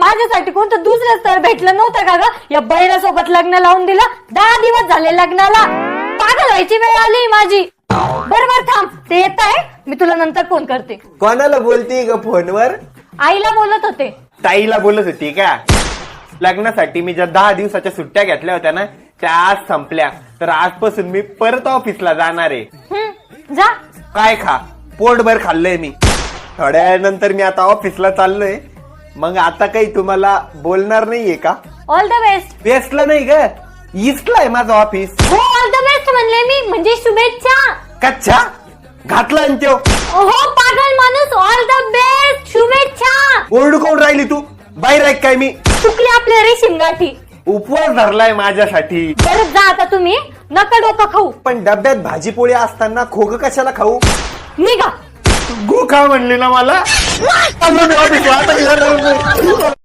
माझ्यासाठी कोणतं दुसरं स्थळ भेटलं नव्हतं का ग? या बैरासोबत लग्न लावून दिलं. 10 दिवस झाले लग्नाला. पागल व्हायची वेळ आली माझी. बरोबर थांब, ते येत आहे, मी तुला नंतर फोन करते. कोणाला बोलती ग फोनवर? आईला बोलत होते. ताईला बोलत होती का? लग्नासाठी मी ज्या 10 दिवसाच्या सुट्ट्या घेतल्या होत्या ना, त्या आज संपल्या. तर आजपासून मी परत ऑफिसला जाणार आहे. जा. काय खा, पोटभर खाल्लंय मी. थोड्या वेळानंतर मी आता ऑफिसला चाललोय. मग आता काही तुम्हाला बोलणार नाहीये का? All the best. वेस्टला नाही ग, ईस्टला आहे माझं ऑफिस. हो ऑल द बेस्ट म्हणले मी, म्हणजे शुभेच्छा. कच्चा घातला आणि त्यो. हो पागल माणूस, ऑल द बेस्ट, शुभेच्छा. ओरडू कोण राहिली तू? बाहेर आहे काय मी? चुकली आपल्या रेशीम गाठी. उपवास धरलाय माझ्यासाठी. बरं जा आता तुम्ही, नका डोकं खाऊ. पण डब्यात भाजी पोळी असताना खोग कशाला खाऊ? निघा. गो खा म्हणली ना मला.